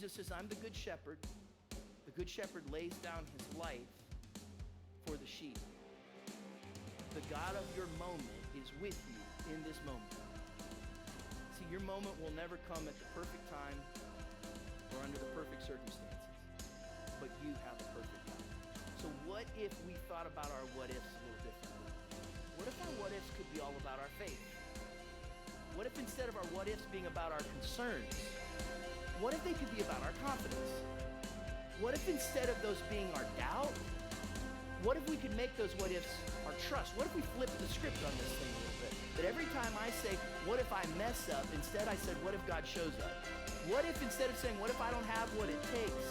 Jesus says, I'm the good shepherd. The good shepherd lays down his life for the sheep. The God of your moment is with you in this moment. See, your moment will never come at the perfect time or under the perfect circumstances, but you have a perfect time. So what if we thought about our what ifs a little differently? What if our what ifs could be all about our faith? What if instead of our what ifs being about our concerns, what if they could be about our confidence? What if instead of those being our doubt, what if we could make those what ifs our trust? What if we flipped the script on this thing a little bit? That every time I say, what if I mess up, instead I said, what if God shows up? What if instead of saying, what if I don't have what it takes?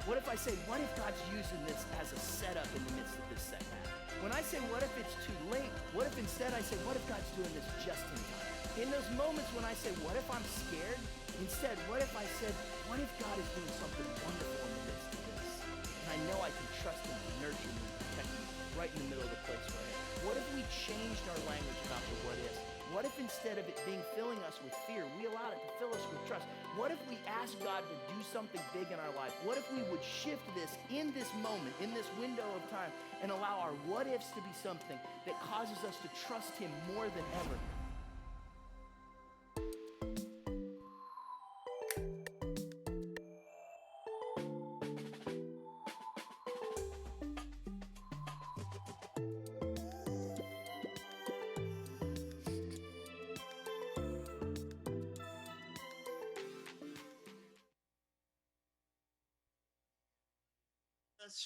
What if I say, what if God's using this as a setup in the midst of this setback? When I say, what if it's too late? What if instead I say, what if God's doing this just in time? In those moments when I say, what if I'm scared? Instead, what if I said, what if God is doing something wonderful in the midst of this? And I know I can trust him to nurture me, protect me, right in the middle of the place where I am. What if we changed our language about the what ifs? What if instead of it filling us with fear, we allowed it to fill us with trust? What if we asked God to do something big in our life? What if we would shift this in this moment, in this window of time, and allow our what ifs to be something that causes us to trust him more than ever?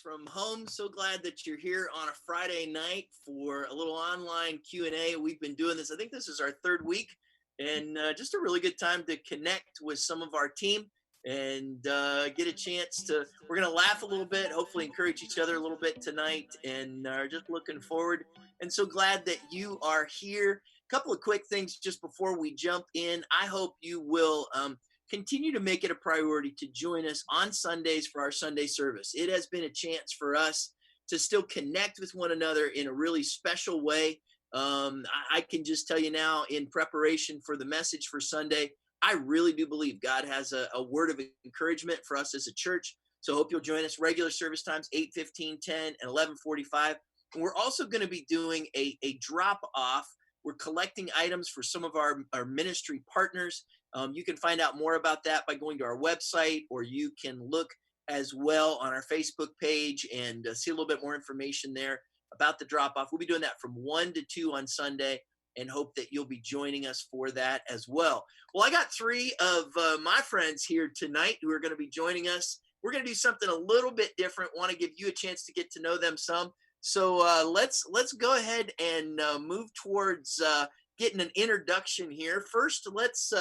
From home. So glad that you're here on a Friday night for a little online Q&A. We've been doing this. I think this is our third week, and just a really good time to connect with some of our team and get a chance to, we're going to laugh a little bit, hopefully encourage each other a little bit tonight, and are just looking forward. And so glad that you are here. A couple of quick things just before we jump in. I hope you will continue to make it a priority to join us on Sundays for our Sunday service. It has been a chance for us to still connect with one another in a really special way. I can just tell you now, in preparation for the message for Sunday, I really do believe God has a word of encouragement for us as a church. So I hope you'll join us. Regular service times, 8:15, 10, and 11:45. And we're also going to be doing a drop-off. We're collecting items for some of our ministry partners. You can find out more about that by going to our website, or you can look as well on our Facebook page and see a little bit more information there about the drop-off. We'll be doing that from 1 to 2 on Sunday, and hope that you'll be joining us for that as well. Well, I got 3 of my friends here tonight who are going to be joining us. We're going to do something a little bit different. Want to give you a chance to get to know them some. So let's go ahead and move towards getting an introduction here. First, let's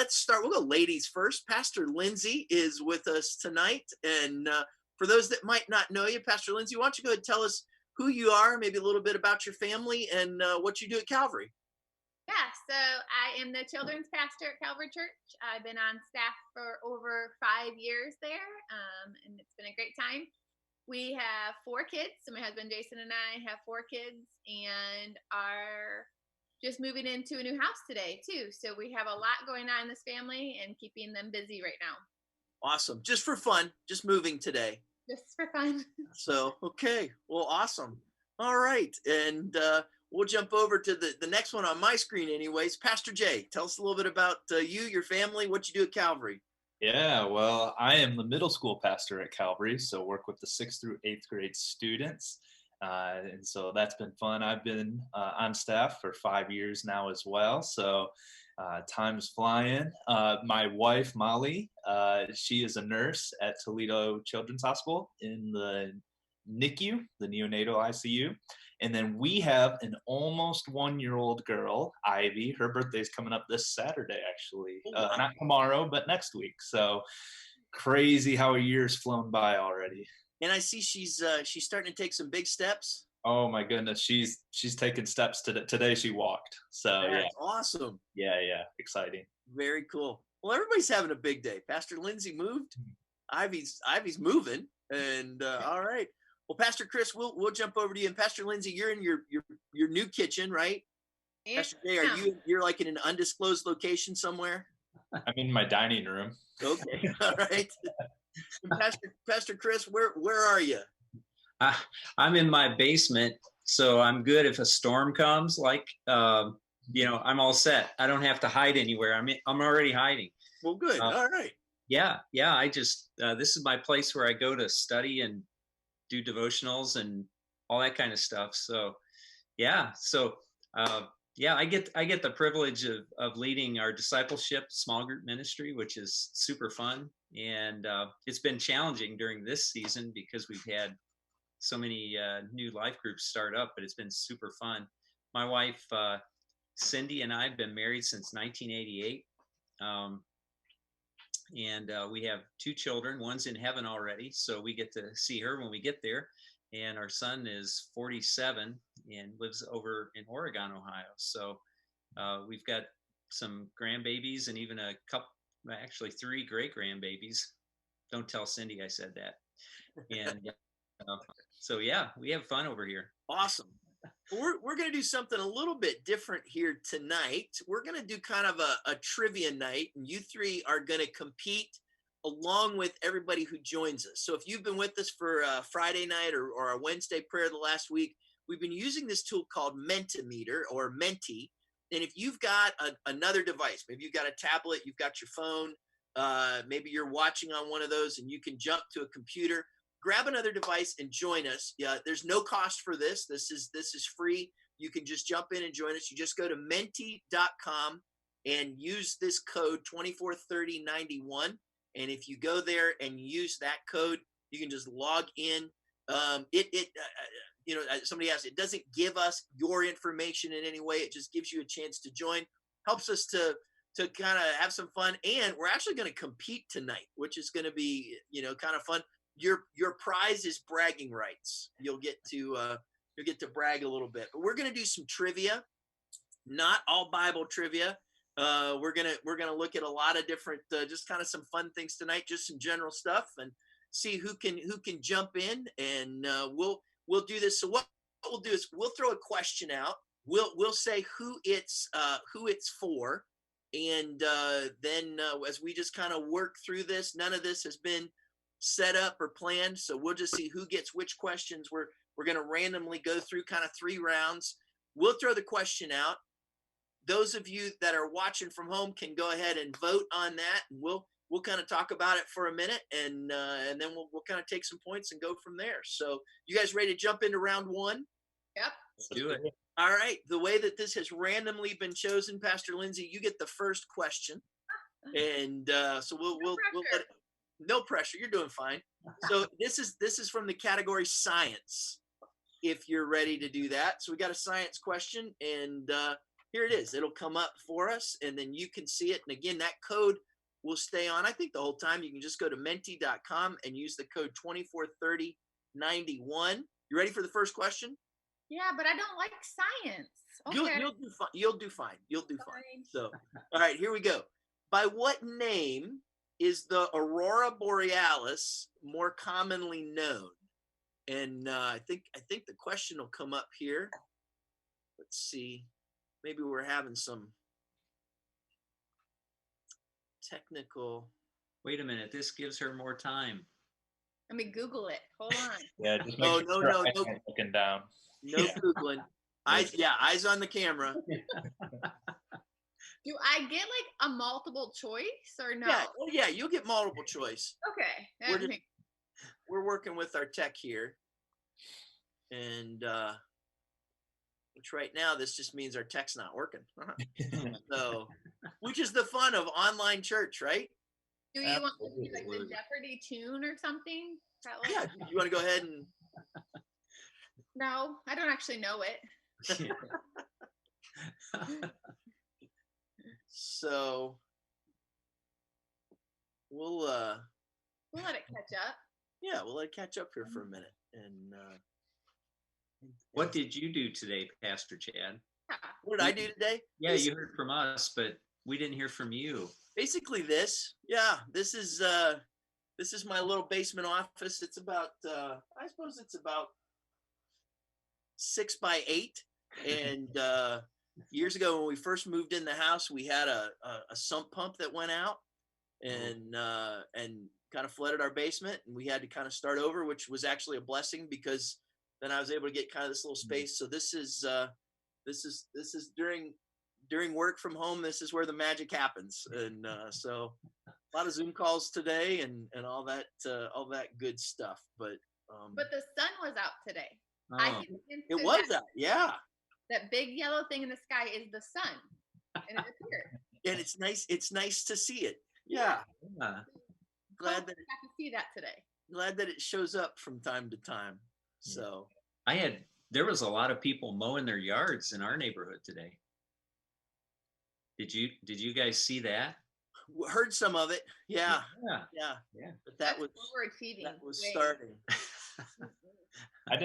start. We'll go ladies first. Pastor Lindsay is with us tonight. And for those that might not know you, Pastor Lindsay, why don't you go ahead and tell us who you are, maybe a little bit about your family, and what you do at Calvary. Yeah, so I am the children's pastor at Calvary Church. I've been on staff for over 5 years there, and it's been a great time. We have 4 kids. So my husband Jason and I have 4 kids, and are just moving into a new house today too. So we have a lot going on in this family and keeping them busy right now. Awesome. Just for fun, just moving today. Just for fun. So, okay. Well, awesome. All right. And we'll jump over to the next one on my screen anyways. Pastor Jay, tell us a little bit about you, your family, what you do at Calvary. Yeah, well, I am the middle school pastor at Calvary, so work with the 6th through 8th grade students. And so that's been fun. I've been on staff for 5 years now as well. So time's flying. My wife, Molly, she is a nurse at Toledo Children's Hospital in the NICU, the neonatal ICU. And then we have an almost 1-year-old girl, Ivy. Her birthday's coming up this Saturday, actually. Not tomorrow, but next week. So crazy how a year's flown by already. And I see she's starting to take some big steps. Oh my goodness, she's taken steps today. Today she walked. So That's yeah, awesome. Yeah, exciting. Very cool. Well, everybody's having a big day. Pastor Lindsay moved. Ivy's moving, and all right. Well, Pastor Chris, we'll jump over to you. And Pastor Lindsay, you're in your new kitchen, right? Yeah. Pastor Jay, you're like in an undisclosed location somewhere? I'm in my dining room. Okay, all right. And Pastor Chris, where are you? I'm in my basement, so I'm good if a storm comes. I'm all set. I don't have to hide anywhere. I'm already hiding. Well, good. All right. Yeah. I just this is my place where I go to study and do devotionals and all that kind of stuff. So yeah. I get the privilege of leading our discipleship small group ministry, which is super fun. And it's been challenging during this season because we've had so many new life groups start up, but it's been super fun. My wife, Cindy, and I have been married since 1988. We have 2 children. One's in heaven already, so we get to see her when we get there. And our son is 47 and lives over in Oregon, Ohio. So we've got some grandbabies and even actually 3 great grandbabies. Don't tell Cindy I said that. And so yeah, we have fun over here. Awesome. We're going to do something a little bit different here tonight. We're going to do kind of a trivia night, and you 3 are going to compete along with everybody who joins us. So if you've been with us for Friday night or a Wednesday prayer the last week, we've been using this tool called Mentimeter or Menti. And if you've got another device, maybe you've got a tablet, you've got your phone, maybe you're watching on one of those and you can jump to a computer, grab another device and join us. Yeah, there's no cost for this. This is free. You can just jump in and join us. You just go to menti.com and use this code 243091. And if you go there and use that code, you can just log in. Somebody asked, it doesn't give us your information in any way. It just gives you a chance to join. Helps us to kind of have some fun. And we're actually going to compete tonight, which is going to be, kind of fun. Your prize is bragging rights. You'll get to brag a little bit. But we're going to do some trivia, not all Bible trivia. We're gonna look at a lot of different, just kind of some fun things tonight, just some general stuff, and see who can jump in, and we'll do this. So what we'll do is we'll throw a question out. We'll say who it's for, and then as we just kind of work through this, none of this has been set up or planned, so we'll just see who gets which questions. We're gonna randomly go through kind of 3 rounds. We'll throw the question out. Those of you that are watching from home can go ahead and vote on that. And we'll kind of talk about it for a minute, and then we'll kind of take some points and go from there. So you guys ready to jump into round 1? Yep. Let's do it. All right. The way that this has randomly been chosen, Pastor Lindsay, you get the first question, and so we'll let it, no pressure. You're doing fine. So this is from the category science. If you're ready to do that, so we got a science question, and here it is. It'll come up for us, and then you can see it. And again, that code will stay on, I think, the whole time. You can just go to menti.com and use the code 243091. You ready for the first question? Yeah, but I don't like science. Okay. You'll do fine. You'll do fine. So, all right, here we go. By what name is the aurora borealis more commonly known? And I think the question will come up here. Let's see. Maybe we're having some technical. Wait a minute. This gives her more time. Let me Google it. Hold on. Yeah, just No, looking down. No Googling. Eyes on the camera. Do I get like a multiple choice or no? Yeah, you'll get multiple choice. Okay. We're working with our tech here. And which right now this just means our tech's not working. So, which is the fun of online church, right? Do you want to do like the Jeopardy tune or something? Yeah, you want to go ahead and? No, I don't actually know it. So we'll let it catch up. Yeah, we'll let it catch up here for a minute. And what did you do today, Pastor Chad? What did I do today? Yeah, you heard from us, but we didn't hear from you. Basically this. Yeah, this is my little basement office. It's about I suppose it's about 6 by 8, and years ago when we first moved in the house, we had a sump pump that went out and kind of flooded our basement, and we had to kind of start over, which was actually a blessing because then I was able to get kind of this little space. So this is during work from home. This is where the magic happens, and so a lot of Zoom calls today and all that good stuff. But the sun was out today. I Oh, can it sense was that, yeah. that big yellow thing in the sky is the sun, and it's here. And it's nice. It's nice to see it. Yeah. yeah. Glad Hope that we got to see that today. it shows up from time to time. So There was a lot of people mowing their yards in our neighborhood today. Did you guys see that? heard some of it. Yeah. Yeah. Yeah. But that was overachieving. Way. starting. I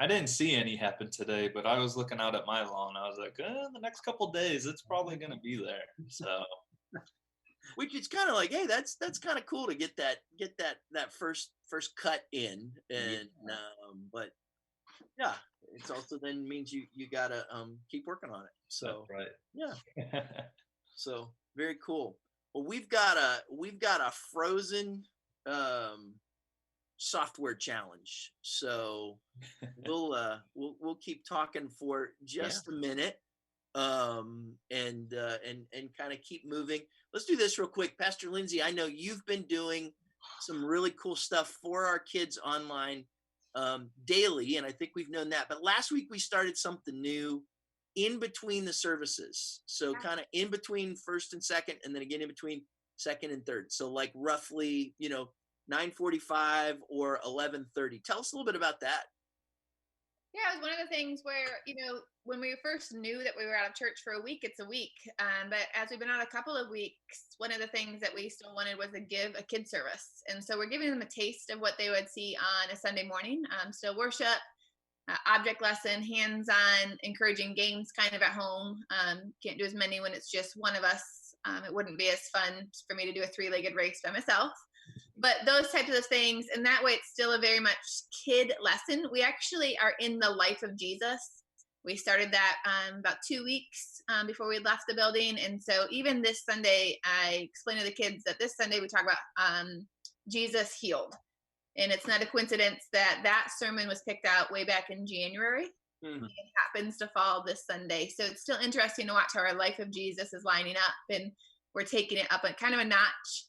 didn't see any happen today, but I was looking out at my lawn. I was like, the next couple days, it's probably going to be there. So, Which is kind of like, hey, that's kind of cool to get that first cut in, and but yeah, it's also then means you gotta keep working on it. So right. yeah, so very cool. Well, we've got a frozen software challenge, so we'll keep talking for just a minute, and kind of keep moving. Let's do this real quick. Pastor Lindsay, I know you've been doing some really cool stuff for our kids online daily, and I think we've known that. But last week we started something new in between the services. So kind of in between first and second, and then again in between second and third. So like roughly, 9:45 or 11:30. Tell us a little bit about that. Yeah, it was one of the things where, when we first knew that we were out of church for a week, it's a week. But as we've been out a couple of weeks, one of the things that we still wanted was to give a kid service. And so we're giving them a taste of what they would see on a Sunday morning. Still worship, object lesson, hands-on, encouraging games kind of at home. Can't do as many when it's just one of us. It wouldn't be as fun for me to do a 3-legged race by myself. But those types of things, and that way it's still a very much kid lesson. We actually are in the life of Jesus. We started that about 2 weeks before we left the building. And so even this Sunday, I explained to the kids that this Sunday we talk about Jesus healed. And it's not a coincidence that sermon was picked out way back in January. Mm-hmm. It happens to fall this Sunday. So it's still interesting to watch how our life of Jesus is lining up, and we're taking it up a kind of a notch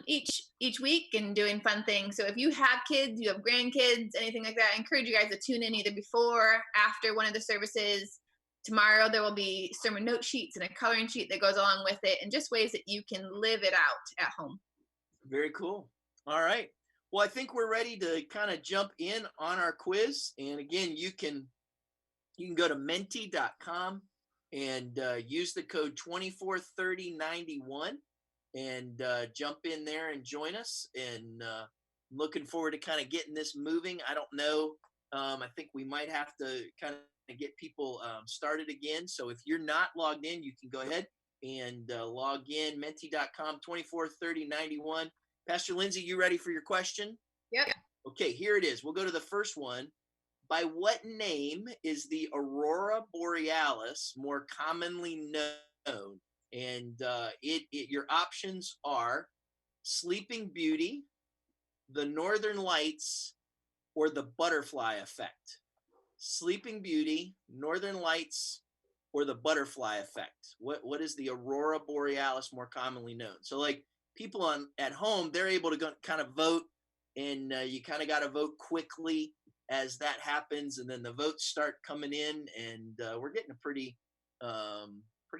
each week and doing fun things. So if you have kids, you have grandkids, anything like that, I encourage you guys to tune in either before, after one of the services. Tomorrow there will be sermon note sheets and a coloring sheet that goes along with it, and just ways that you can live it out at home. Very cool. All right. Well, I think we're ready to kind of jump in on our quiz. And again, you can go to menti.com and use the code 243091 and jump in there and join us. And looking forward to kind of getting this moving. I don't know. I think we might have to kind of get people started again. So if you're not logged in, you can go ahead and log in, menti.com 243091. Pastor Lindsay, you ready for your question? Yep. Okay, here it is. We'll go to the first one. By what name is the Aurora Borealis more commonly known? And your options are Sleeping Beauty, the Northern Lights, or the Butterfly Effect. Sleeping Beauty, Northern Lights, or the Butterfly Effect. What is the Aurora Borealis more commonly known? So like people at home, they're able to go, kind of vote, and you kind of got to vote quickly as that happens, and then the votes start coming in, and we're getting a pretty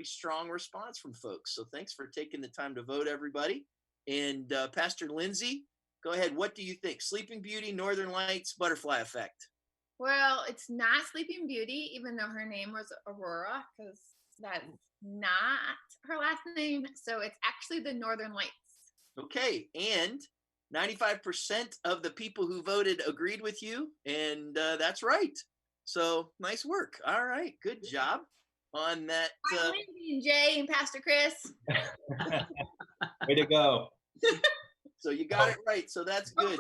strong response from folks. So thanks for taking the time to vote, everybody. And Pastor Lindsay, go ahead. What do you think? Sleeping Beauty, Northern Lights, Butterfly Effect? Well, it's not Sleeping Beauty, even though her name was Aurora, because that's not her last name. So it's actually the Northern Lights. Okay. And 95% of the people who voted agreed with you. And that's right. So nice work. All right. Good job on that. Hi, Lindsay and Jay and Pastor Chris. Way to go. So you got it right. So that's good.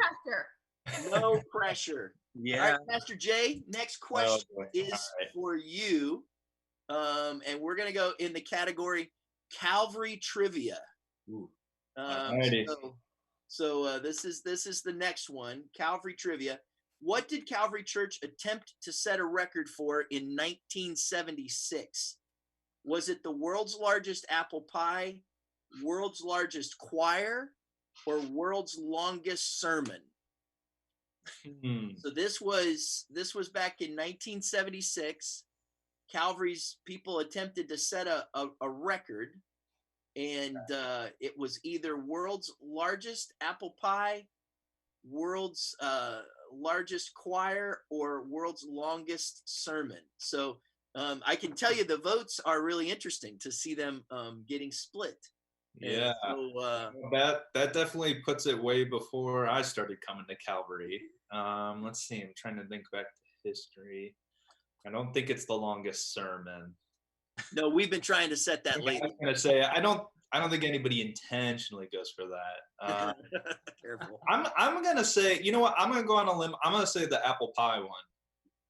No pressure. Yeah. All right, Pastor Jay, next question is for you. And we're gonna go in the category Calvary trivia. Ooh. Alrighty. So this is the next one, Calvary trivia. What did Calvary Church attempt to set a record for in 1976? Was it the world's largest apple pie, world's largest choir, or world's longest sermon? So this was back in 1976. Calvary's people attempted to set a record, and it was either world's largest apple pie, world's largest choir, or world's longest sermon. So I can tell you the votes are really interesting to see them getting split. Yeah. So, that definitely puts it way before I started coming to Calvary. Let's see. I'm trying to think back to history. I don't think it's the longest sermon. no, we've been trying to set that I lately. was gonna say I don't think anybody intentionally goes for that. Careful. I'm gonna say, you know what? I'm gonna go on a limb. I'm gonna say the apple pie one.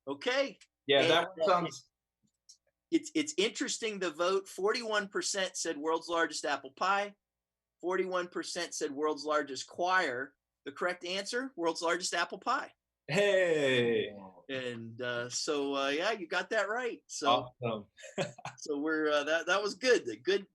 Okay. Yeah, And, that one sounds. It's interesting. The vote, 41% said world's largest apple pie, 41% said world's largest choir. The correct answer, world's largest apple pie. Hey. And so yeah, you got that right. So Awesome. so we're that was good. Good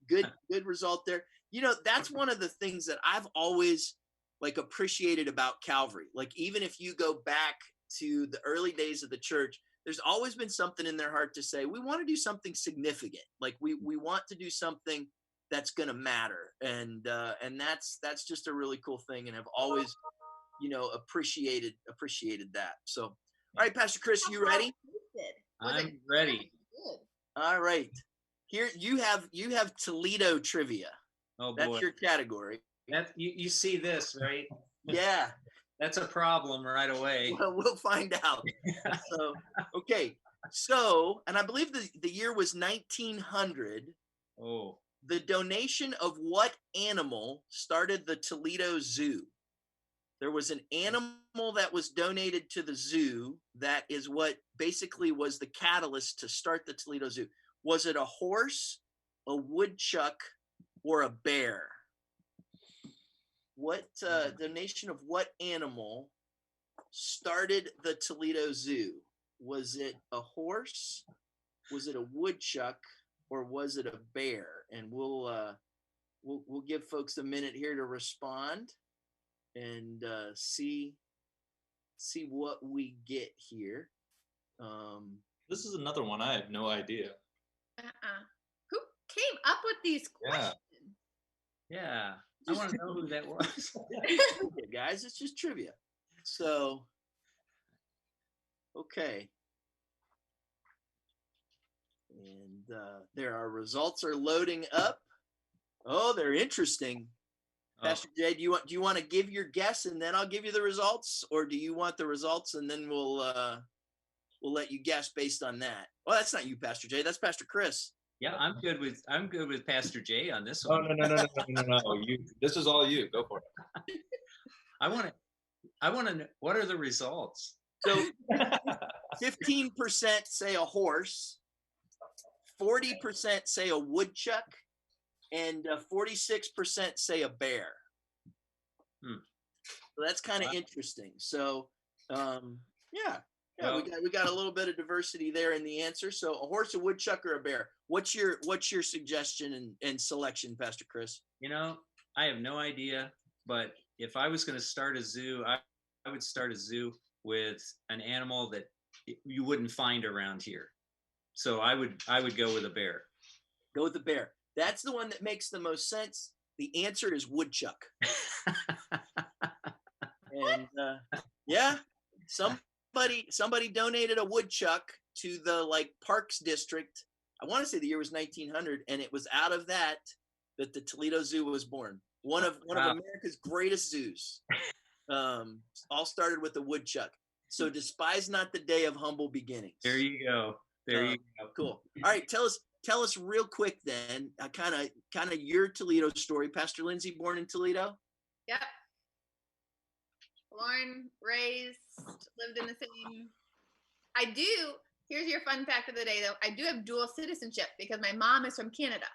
result there. You know, that's one of the things that I've always like appreciated about Calvary. Like even if you go back to the early days of the church, there's always been something in their heart to say, we want to do something significant. Like we want to do something that's going to matter. And that's just a really cool thing. And I've always, you know, appreciated that. So, all right, Pastor Chris, you ready? I'm ready. Good. All right. Here you have Toledo trivia. Oh boy. That's your category. That you see this, right? Yeah. That's a problem right away. Well, we'll find out. So, okay. So, and I believe the year was 1900. Oh. The donation of what animal started the Toledo Zoo? There was an animal that was donated to the zoo that is what basically was the catalyst to start the Toledo Zoo. Was it a horse, a woodchuck, or a bear? What donation of what animal started the Toledo Zoo? Was it a horse? Was it a woodchuck? Or was it a bear? And we'll give folks a minute here to respond and see what we get here. This is another one I have no idea. Who came up with these questions? Yeah. I want to know who that was. Trivia, guys, it's just trivia. So, okay. And our results are loading up. Oh, they're interesting. Pastor Jay, do you want to give your guess and then I'll give you the results, or do you want the results and then we'll let you guess based on that? Well, that's not you, Pastor Jay. That's Pastor Chris. Yeah, I'm good with Pastor Jay on this one. No. This is all you. Go for it. I want to know, what are the results? So 15% say a horse, 40% say a woodchuck, and 46% say a bear. So that's kind of interesting. So yeah, well, we got a little bit of diversity there in the answer. So a horse, a woodchuck, or a bear. What's your suggestion and selection, Pastor Chris? You know, I have no idea, but if I was going to start a zoo, I would start a zoo with an animal that you wouldn't find around here. So I would go with a bear. Go with the bear. That's the one that makes the most sense. The answer is woodchuck. And yeah, somebody donated a woodchuck to the Parks District. I want to say the year was 1900, and it was out of that the Toledo Zoo was born. One of America's greatest zoos. All started with a woodchuck. So despise not the day of humble beginnings. There you go. There you go. Cool. All right, tell us real quick then, kind of your Toledo story. Pastor Lindsay, born in Toledo? Yep. Born, raised, lived in the same. I do Here's your fun fact of the day, though. I do have dual citizenship because my mom is from Canada.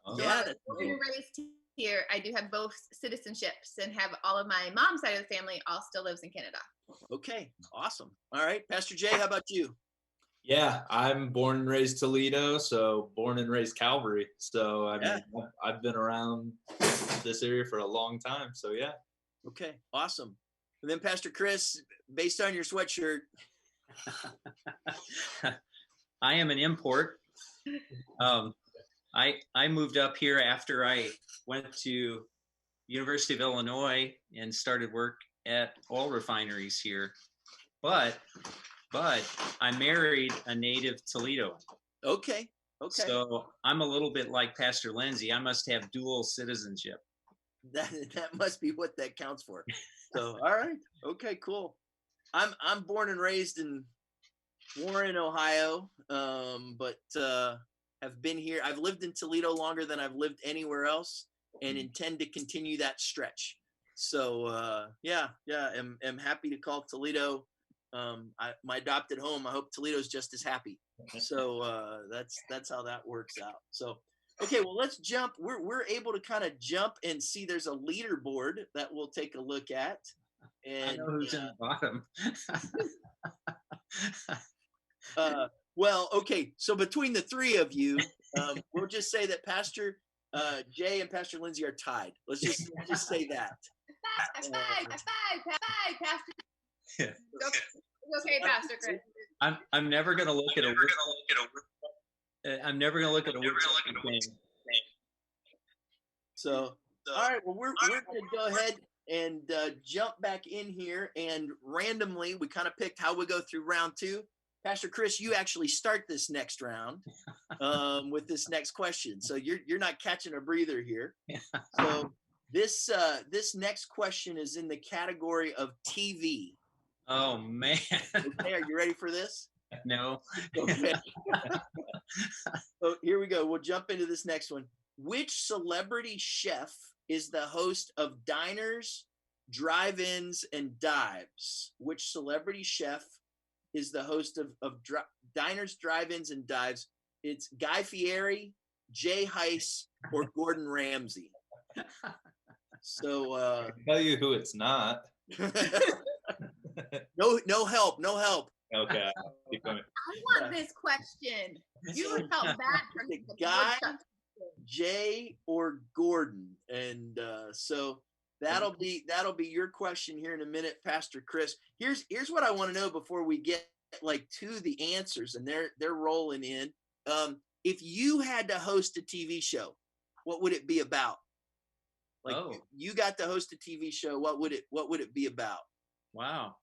Oh, So Yeah, I was that's born and raised here. I do have both citizenships and have all of my mom's side of the family all still lives in Canada. Okay, awesome. All right, Pastor Jay, how about you? Yeah, I'm born and raised Toledo, so born and raised Calvary. So I mean, I've been around this area for a long time. So yeah. Okay, awesome. And then Pastor Chris, based on your sweatshirt, I am an import. I moved up here after I went to University of Illinois and started work at oil refineries here. But I married a native Toledoan. okay, okay. So I'm a little bit like Pastor Lindsay. I must have dual citizenship. That must be what that counts for. So, all right, okay, cool. I'm born and raised in Warren, Ohio, but have been here. I've lived in Toledo longer than I've lived anywhere else, and intend to continue that stretch. So yeah, am happy to call Toledo my adopted home. I hope Toledo's just as happy. So that's how that works out. So okay, well, let's jump. We're able to kind of jump and see there's a leaderboard that we'll take a look at. And I know who's in the bottom. well, okay. So between the three of you, we'll just say that Pastor Jay and Pastor Lindsay are tied. Let's just say that. High five, Pastor. Yeah. It's okay, Pastor Chris. I'm never gonna look at a. I'm never gonna look at a. So all right, well, we're gonna go ahead and jump back in here, and randomly we kind of picked how we go through round two. Pastor Chris, you actually start this next round with this next question, so you're not catching a breather here. So this next question is in the category of TV. Oh man. Okay, are you ready for this? No. Okay. So here we go. We'll jump into this next one. Which celebrity chef is the host of Diners, Drive-Ins, and Dives? Which celebrity chef is the host of Diners, Drive-Ins, and Dives? It's Guy Fieri, Jay Heiss, or Gordon Ramsay. So I can tell you who it's not. no help. Okay. Keep going. I want this question. You would felt bad for The guy, Jay or Gordon, and so that'll be your question here in a minute, Pastor Chris. Here's what I want to know before we get to the answers, and they're rolling in. If you had to host a TV show, what would it be about? You got to host a TV show. What would it be about? Wow.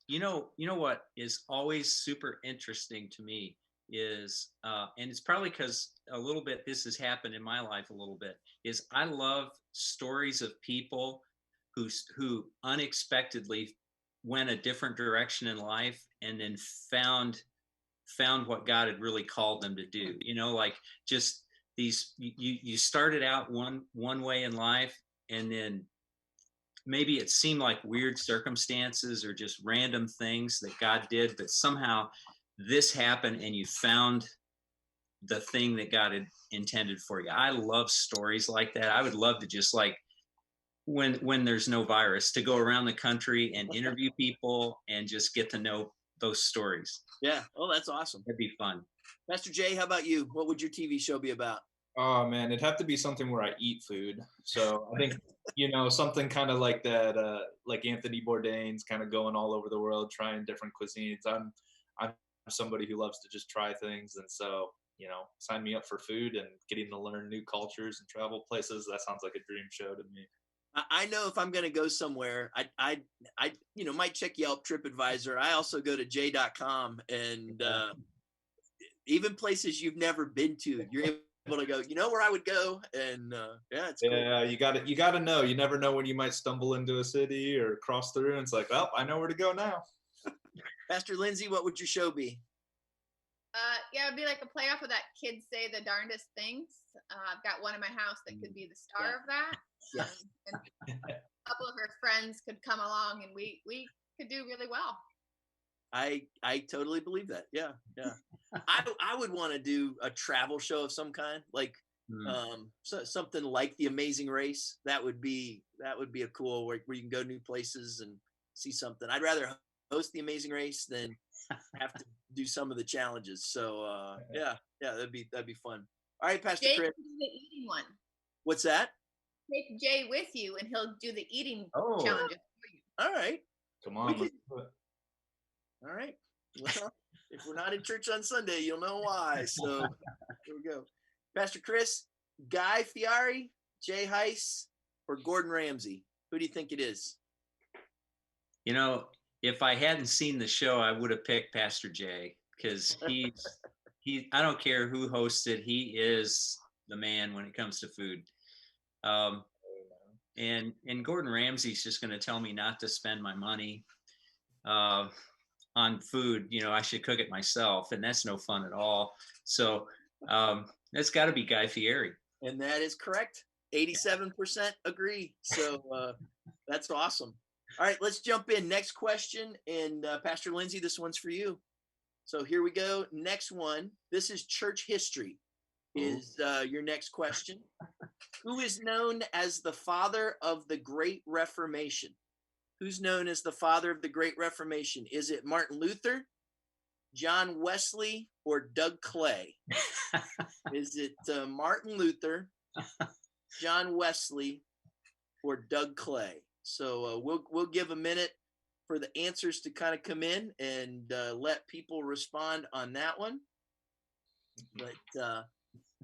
You know what is always super interesting to me is, and it's probably because a little bit this has happened in my life a little bit, is I love stories of people who unexpectedly went a different direction in life and then found what God had really called them to do. Like just these, you started out one way in life, and then maybe it seemed like weird circumstances or just random things that God did, but somehow this happened and you found the thing that God had intended for you. I love stories like that. I would love to just when there's no virus, to go around the country and interview people and just get to know those stories. Yeah. Oh, that's awesome. That'd be fun. Pastor Jay, how about you? What would your TV show be about? Oh man, it'd have to be something where I eat food. So I think something kind of like that, like Anthony Bourdain's kind of going all over the world trying different cuisines. I'm somebody who loves to just try things, and so sign me up for food and getting to learn new cultures and travel places. That sounds like a dream show to me. I know if I'm going to go somewhere, I might check Yelp, TripAdvisor. I also go to j.com, and even places you've never been to, you're able to go, where I would go. And it's cool. Yeah, you got to know. You never know when you might stumble into a city or cross through, and it's like, well, I know where to go now. Pastor Lindsay, what would your show be? Yeah, it'd be like a playoff of that Kids Say the Darndest Things. I've got one in my house that could be the star of that. Yeah. And a couple of her friends could come along, and we could do really well. I totally believe that. Yeah, yeah. I would want to do a travel show of some kind, like something like The Amazing Race. That would be a cool where you can go new places and see something. I'd rather host The Amazing Race than have to do some of the challenges. So yeah, that'd be fun. All right, Pastor Jake Chris. can do the eating one. What's that? Take Jay with you, and he'll do the eating Oh. challenges for you. All right. Come on. Let's do it. All right. Well, if we're not in church on Sunday, you'll know why. So here we go. Pastor Chris, Guy Fieri, Jay Heiss, or Gordon Ramsay? Who do you think it is? You know, if I hadn't seen the show, I would have picked Pastor Jay because I don't care who hosts it. He is the man when it comes to food. And Gordon Ramsay's just going to tell me not to spend my money on food. You know, I should cook it myself, and that's no fun at all. So that's got to be Guy Fieri. And that is correct. 87% agree. So that's awesome. All right, let's jump in. Next question. And Pastor Lindsay, this one's for you. So here we go. Next one. This is church history is your next question. Who is known as the father of the Great Reformation? Who's known as the father of the Great Reformation? Is it Martin Luther, John Wesley, or Doug Clay? Is it Martin Luther, John Wesley, or Doug Clay? So we'll give a minute for the answers to kind of come in and let people respond on that one. But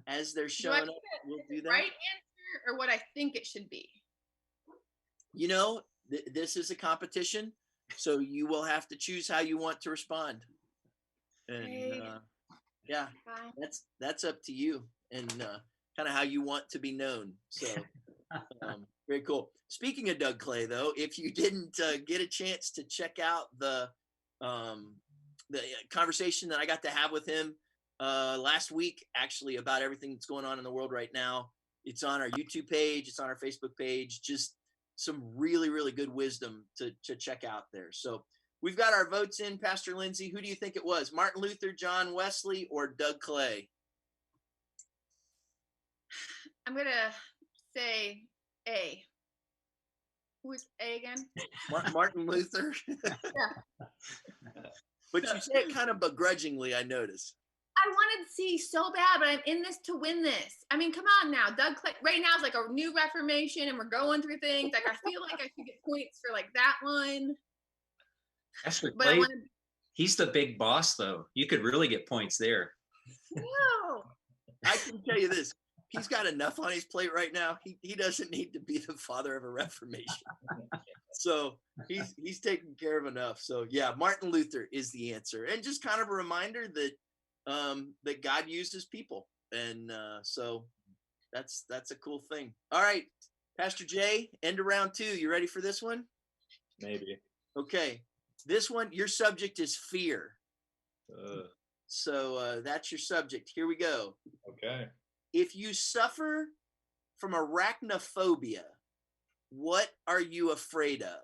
as they're showing up, we'll do that. Right answer or what I think it should be? You know, this is a competition, so you will have to choose how you want to respond. And Okay. yeah, Fine. that's up to you and kind of how you want to be known. So very cool. Speaking of Doug Clay, though, if you didn't get a chance to check out the conversation that I got to have with him last week, actually, about everything that's going on in the world right now, it's on our YouTube page, it's on our Facebook page. Just some really, really good wisdom to check out there. So we've got our votes in. Pastor Lindsay, who do you think it was? Martin Luther, John Wesley, or Doug Clay? I'm going to say A. Who is A again? Martin Luther? Yeah. But you say it kind of begrudgingly, I notice. I wanted C so bad, but I'm in this to win this. I mean, come on now. Doug Clay, right now is like a new Reformation and we're going through things. Like, I feel like I should get points for like that one. Pastor But I Clay, wanted, he's the big boss, though. You could really get points there. no. I can tell you this. He's got enough on his plate right now. He doesn't need to be the father of a Reformation. So he's taken care of enough. So yeah, Martin Luther is the answer. And just kind of a reminder that that God uses people. And so that's a cool thing. All right, Pastor Jay, end of round 2. You ready for this one? Maybe. Okay. This one, your subject is fear. So that's your subject. Here we go. Okay. If you suffer from arachnophobia, what are you afraid of?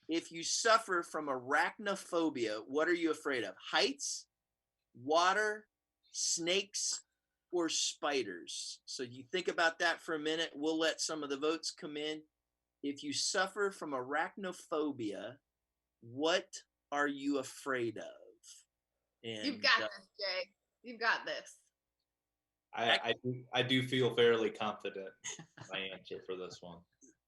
If you suffer from arachnophobia, what are you afraid of? Heights, water, snakes, or spiders? So you think about that for a minute. We'll let some of the votes come in. If you suffer from arachnophobia, what are you afraid of? And You've got this, Jay. You've got this. I do feel fairly confident my answer for this one.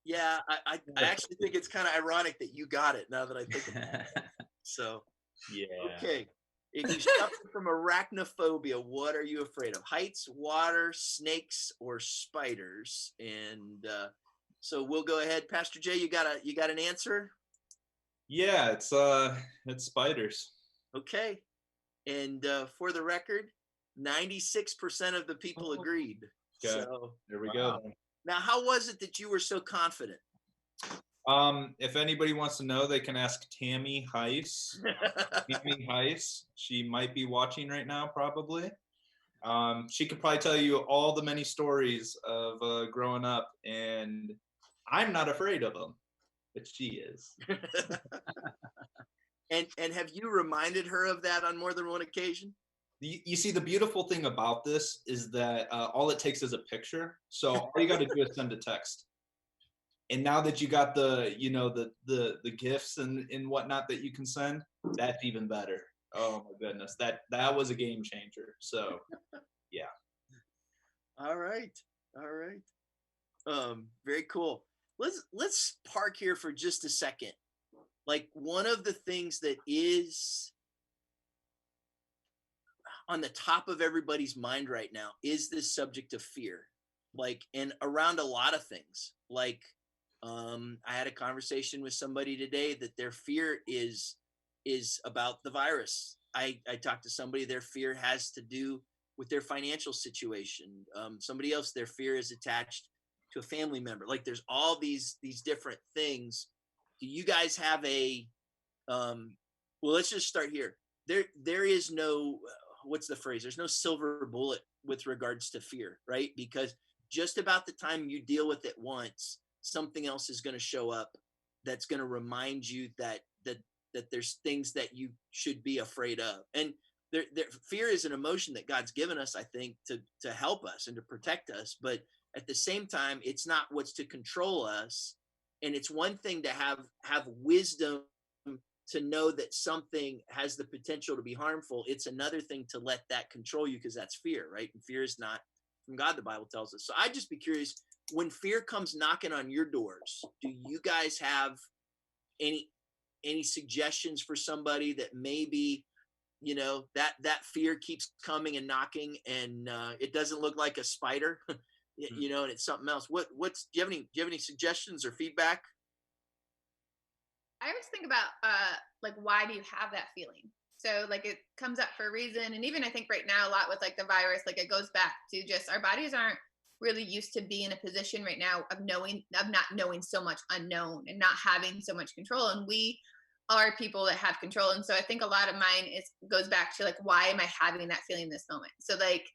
yeah, I actually think it's kind of ironic that you got it now that I think about it. So, Yeah. okay. If you suffer from arachnophobia, what are you afraid of? Heights, water, snakes, or spiders? And so we'll go ahead. Pastor Jay, you got an answer? Yeah, it's spiders. Okay. And for the record, 96% of the people agreed. Okay. So There we go. now, how was it that you were so confident? If anybody wants to know, they can ask Tammy Heiss. Tammy Heiss. She might be watching right now, probably. She could probably tell you all the many stories of growing up, and I'm not afraid of them, but she is. And have you reminded her of that on more than one occasion? You see, the beautiful thing about this is that all it takes is a picture. So all you got to do is send a text. And now that you got the, you know, the gifts and whatnot that you can send, that's even better. Oh my goodness, that was a game changer. So yeah. All right. Very cool. Let's park here for just a second. Like, one of the things that is on the top of everybody's mind right now is this subject of fear. Like, and around a lot of things. Like, I had a conversation with somebody today that their fear is about the virus. I talked to somebody, their fear has to do with their financial situation. Somebody else, their fear is attached to a family member. Like, there's all these different things. Do you guys have a well, let's just start here. There is no what's the phrase? There's no silver bullet with regards to fear, right? Because just about the time you deal with it once, something else is going to show up that's going to remind you that there's things that you should be afraid of. And fear is an emotion that God's given us, I think, to help us and to protect us. But at the same time, it's not what's to control us. And it's one thing to have wisdom to know that something has the potential to be harmful. It's another thing to let that control you, because that's fear, right? And fear is not from God, the Bible tells us. So I'd just be curious, when fear comes knocking on your doors, do you guys have any suggestions for somebody that maybe, you know, that fear keeps coming and knocking, and it doesn't look like a spider, you know, and it's something else? Do you have any suggestions or feedback? I always think about like, why do you have that feeling? So like, it comes up for a reason. And even I think right now a lot with like the virus, like it goes back to just our bodies aren't really used to be in a position right now of not knowing so much unknown and not having so much control. And we are people that have control. And so I think a lot of mine goes back to like, why am I having that feeling in this moment? So like,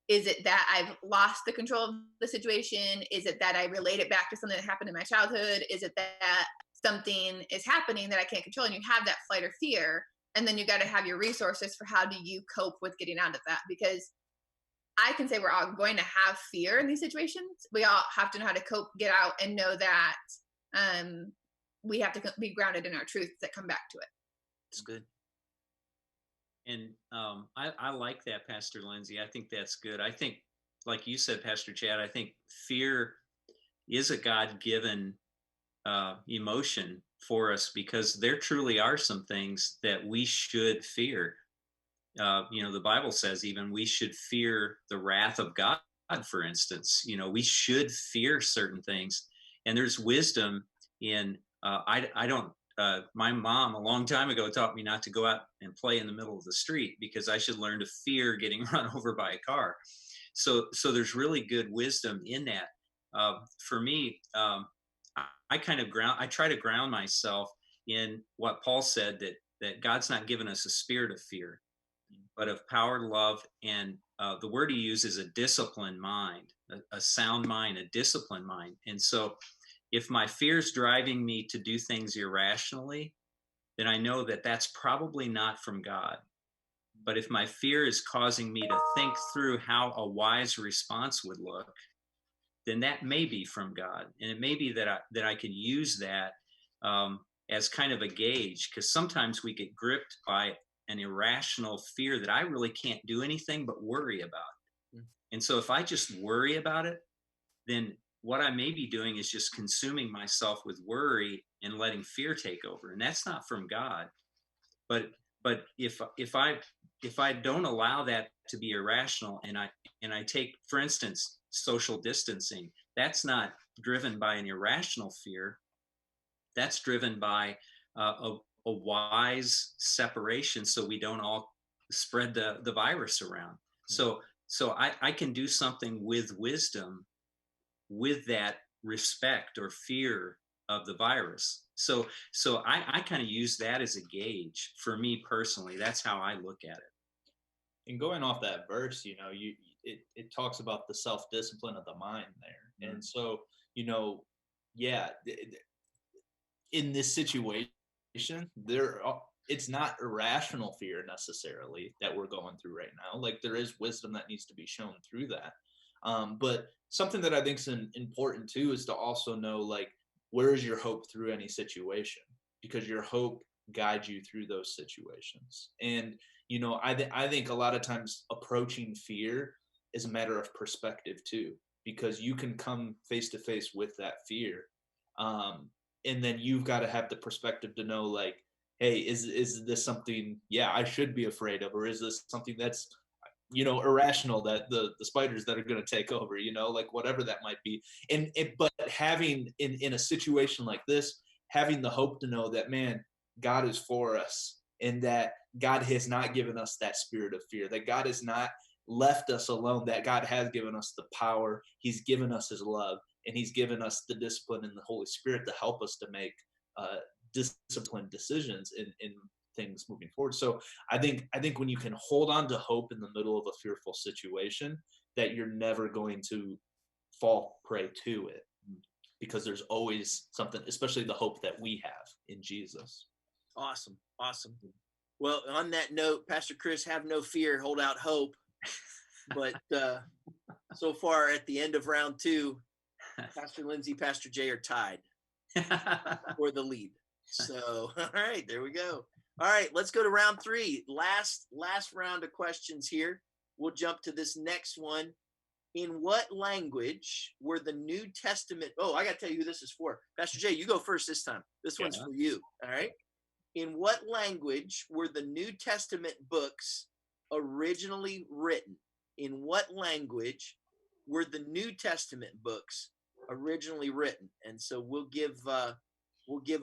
is it that I've lost the control of the situation? Is it that I relate it back to something that happened in my childhood? Is it that something is happening that I can't control? And you have that flight or fear. And then you got to have your resources for how do you cope with getting out of that? Because I can say we're all going to have fear in these situations. We all have to know how to cope, get out, and know that we have to be grounded in our truths that come back to it. It's good. And I like that, Pastor Lindsay. I think that's good. I think, like you said, Pastor Chad, I think fear is a God-given emotion for us, because there truly are some things that we should fear. You know, the Bible says even we should fear the wrath of God, for instance. You know, we should fear certain things. And there's wisdom in, I don't, my mom a long time ago taught me not to go out and play in the middle of the street, because I should learn to fear getting run over by a car. So there's really good wisdom in that. For me, I try to ground myself in what Paul said, that God's not given us a spirit of fear, but of power, love, and the word he uses, a disciplined mind, a sound mind, a disciplined mind. And so if my fear is driving me to do things irrationally, then I know that that's probably not from God. But if my fear is causing me to think through how a wise response would look, then that may be from God. And it may be that I can use that as kind of a gauge, because sometimes we get gripped by an irrational fear that I really can't do anything but worry about. And so if I just worry about it, then what I may be doing is just consuming myself with worry and letting fear take over. And that's not from God. But if I don't allow that to be irrational, and I take, for instance, social distancing, that's not driven by an irrational fear. That's driven by a wise separation, so we don't all spread the virus around. So I can do something with wisdom, with that respect or fear of the virus. So I kind of use that as a gauge for me personally. That's how I look at it. And going off that verse, you know, it talks about the self-discipline of the mind there. And so, you know, yeah, in this situation, it's not irrational fear necessarily that we're going through right now. Like there is wisdom that needs to be shown through that. But something that I think is important too is to also know, like, where is your hope through any situation? Because your hope guides you through those situations. And I think a lot of times approaching fear is a matter of perspective too, because you can come face to face with that fear, and then you've got to have the perspective to know, like, hey, is this something, yeah, I should be afraid of, or is this something that's irrational, that the spiders that are going to take over, like whatever that might be. But having in a situation like this, having the hope to know that, man, God is for us, and that God has not given us that spirit of fear, that God has not left us alone, that God has given us the power, he's given us his love, and he's given us the discipline and the Holy Spirit to help us to make disciplined decisions in things moving forward. So I think when you can hold on to hope in the middle of a fearful situation, that you're never going to fall prey to it, because there's always something, especially the hope that we have in Jesus. Awesome. Well, on that note, Pastor Chris, have no fear, hold out hope. But so far at the end of round 2, Pastor Lindsay, Pastor Jay are tied for the lead. So, all right, there we go. All right, let's go to round 3. Last round of questions here. We'll jump to this next one. In what language were the New Testament? Oh, I got to tell you who this is for. Pastor Jay, you go first this time. This one's for you. All right. In what language were the New Testament books originally written? In what language were the New Testament books originally written? And so we'll give a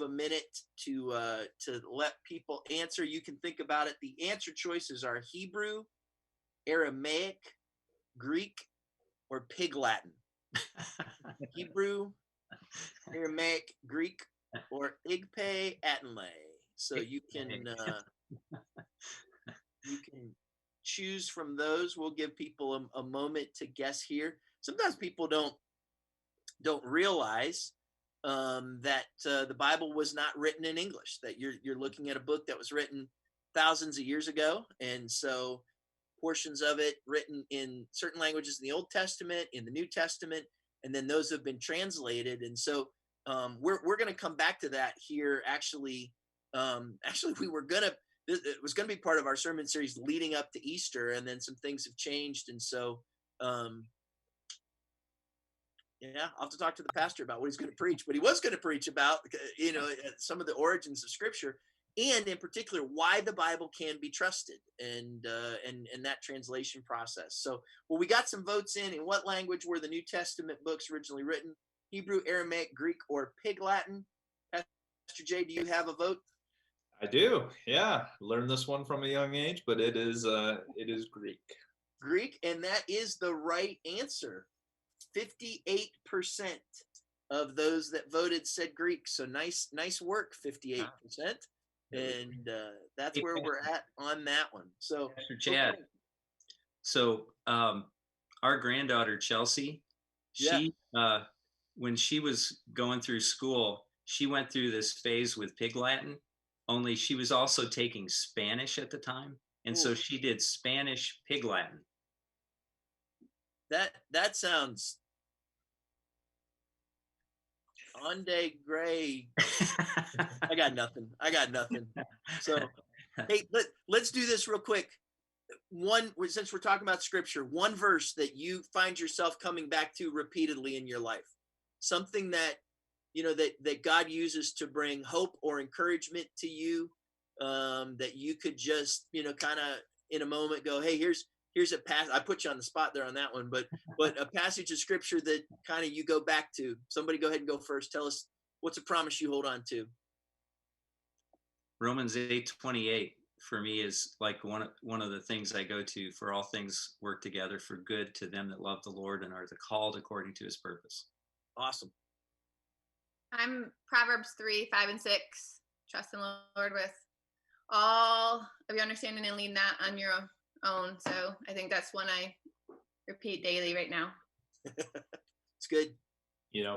minute to let people answer. You can think about it. The answer choices are Hebrew, Aramaic, Greek, or Pig Latin. Hebrew, Aramaic, Greek, or Igpe Atenle. So you can choose from those. We'll give people a moment to guess here. Sometimes people don't realize that the Bible was not written in English, that you're looking at a book that was written thousands of years ago. And so portions of it written in certain languages in the Old Testament, in the New Testament, and then those have been translated. And so we're going to come back to that here. Actually, it was going to be part of our sermon series leading up to Easter, and then some things have changed. And so, yeah, I'll have to talk to the pastor about what he's going to preach, but he was going to preach about, some of the origins of Scripture, and in particular, why the Bible can be trusted, and that translation process. So, well, we got some votes in. In what language were the New Testament books originally written? Hebrew, Aramaic, Greek, or Pig Latin? Pastor Jay, do you have a vote? I do. Yeah, learned this one from a young age, but it is Greek. Greek, and that is the right answer. 58% of those that voted said Greek. So nice work, 58%. And that's where we're at on that one. So, Pastor Chad. Okay. So our granddaughter Chelsea, she when she was going through school, she went through this phase with Pig Latin. Only she was also taking Spanish at the time, and so she did Spanish Pig Latin. That sounds Ande Gray. I got nothing. So, hey, let's do this real quick. Since we're talking about Scripture, one verse that you find yourself coming back to repeatedly in your life, something that that God uses to bring hope or encouragement to you, that you could just kind of in a moment go, hey, here's a passage. I put you on the spot there on that one, but a passage of Scripture that kind of you go back to. Somebody go ahead and go first. Tell us, what's a promise you hold on to? Romans 8:28 for me is like one of the things I go to. For all things work together for good to them that love the Lord and are the called according to his purpose. Awesome. I'm Proverbs 3:5 and 6. Trust in the Lord with all of your understanding and lean that on your own. So I think that's one I repeat daily right now. It's good.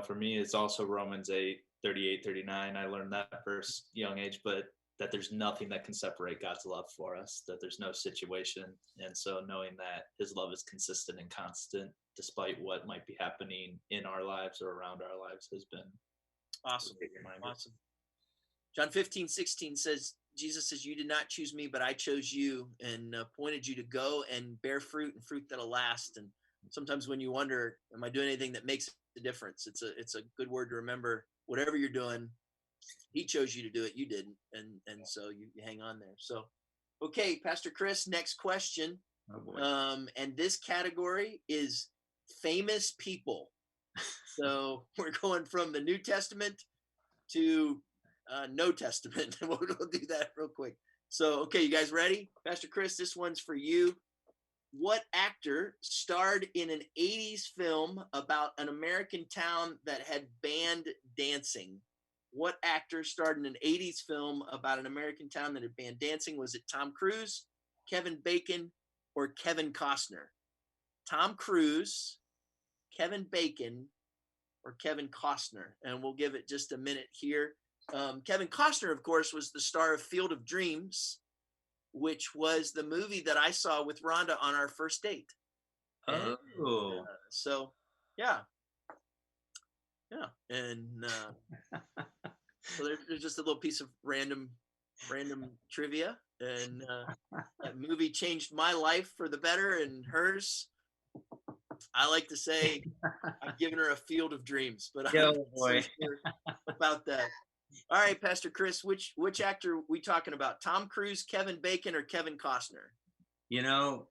For me, it's also Romans 8:38, 39. I learned that verse young age, but that there's nothing that can separate God's love for us, that there's no situation. And so knowing that his love is consistent and constant, despite what might be happening in our lives or around our lives, has been Awesome. a great reminder. Awesome. John 15:16 says, Jesus says, you did not choose me, but I chose you and appointed you to go and bear fruit and fruit that'll last. And sometimes when you wonder, am I doing anything that makes a difference? It's a good word to remember. Whatever you're doing, he chose you to do it. You didn't. And so you hang on there. So, okay, Pastor Chris, next question. Oh boy. And this category is famous people. So we're going from the New Testament to No Testament. And we'll do that real quick. So, okay, you guys ready? Pastor Chris, this one's for you. What actor starred in an 80s film about an American town that had banned dancing? What actor starred in an 80s film about an American town that had banned dancing? Was it Tom Cruise, Kevin Bacon, or Kevin Costner? Tom Cruise, Kevin Bacon, or Kevin Costner? And we'll give it just a minute here. Kevin Costner, of course, was the star of Field of Dreams, which was the movie that I saw with Rhonda on our first date. And, Oh. so, yeah. Yeah. And so there's just a little piece of random trivia. And that movie changed my life for the better and hers. I like to say I've given her a field of dreams, but I'm not so sure about that. All right, Pastor Chris, which actor are we talking about? Tom Cruise, Kevin Bacon, or Kevin Costner? You know,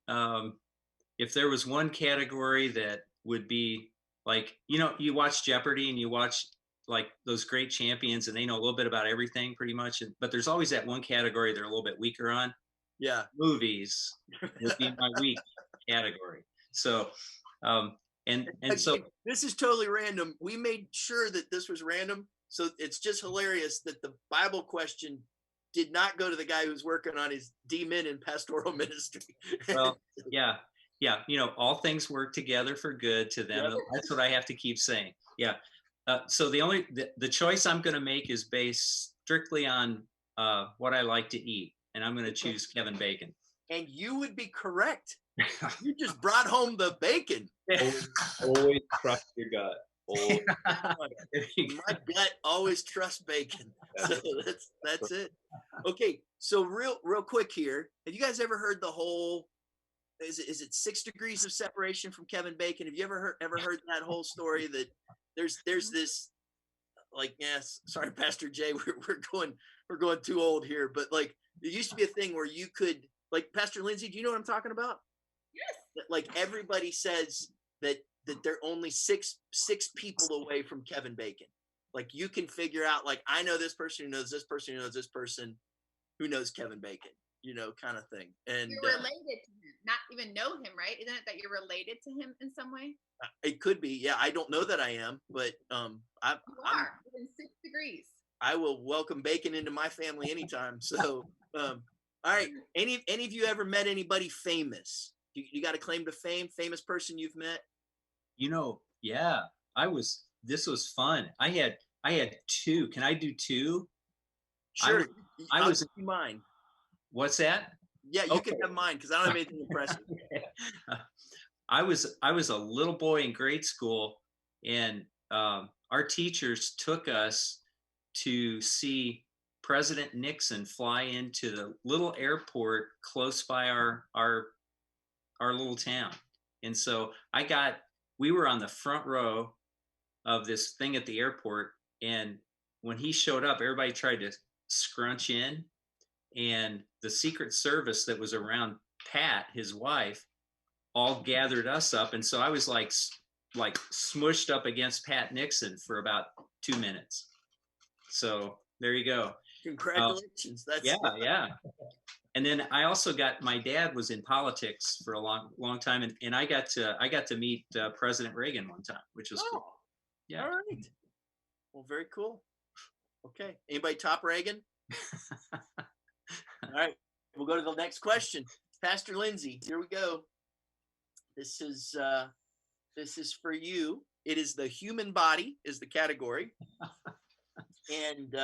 if there was one category that would be like, you watch Jeopardy and you watch like those great champions and they know a little bit about everything pretty much, but there's always that one category they're a little bit weaker on. Yeah. Movies would be my weak category. So, and so this is totally random. We made sure that this was random. So it's just hilarious that the Bible question did not go to the guy who's working on his D-Min in pastoral ministry. Well, yeah. All things work together for good to them. Yep. That's what I have to keep saying. Yeah. So the choice I'm going to make is based strictly on what I like to eat, and I'm going to choose Kevin Bacon. And you would be correct. You just brought home the bacon. Always trust your gut. My gut always trusts bacon. So that's it. Okay, so real quick here. Have you guys ever heard the whole? Is it 6 degrees of separation from Kevin Bacon? Have you ever heard that whole story that there's this, like, yes, sorry, Pastor Jay, we're going too old here, but like there used to be a thing where you could, like, Pastor Lindsay, do you know what I'm talking about? Yes. Like everybody says that they're only six people away from Kevin Bacon. Like you can figure out, like, I know this person who knows this person who knows this person who knows Kevin Bacon, kind of thing. And you're related to him, not even know him, right? Isn't it that you're related to him in some way? It could be. Yeah, I don't know that I am, but I'm within 6 degrees. I will welcome bacon into my family anytime. So, all right. Any of you ever met anybody famous? You got a claim to fame? Famous person you've met? Yeah. This was fun. I had 2. Can I do 2? Sure. I was mine. What's that? Yeah, you can have mine because I don't have anything impressive. I was a little boy in grade school, and our teachers took us to see President Nixon fly into the little airport close by our little town. And so we were on the front row of this thing at the airport. And when he showed up, everybody tried to scrunch in, and the Secret Service that was around Pat, his wife, all gathered us up. And so I was like smushed up against Pat Nixon for about 2 minutes. So there you go. Congratulations. Yeah. And then I also my dad was in politics for a long time, and I got to meet President Reagan one time, which was cool. Yeah. All right. Well, very cool. Okay. Anybody top Reagan? All right. We'll go to the next question. Pastor Lindsay, here we go. This is for you. It is the human body is the category. And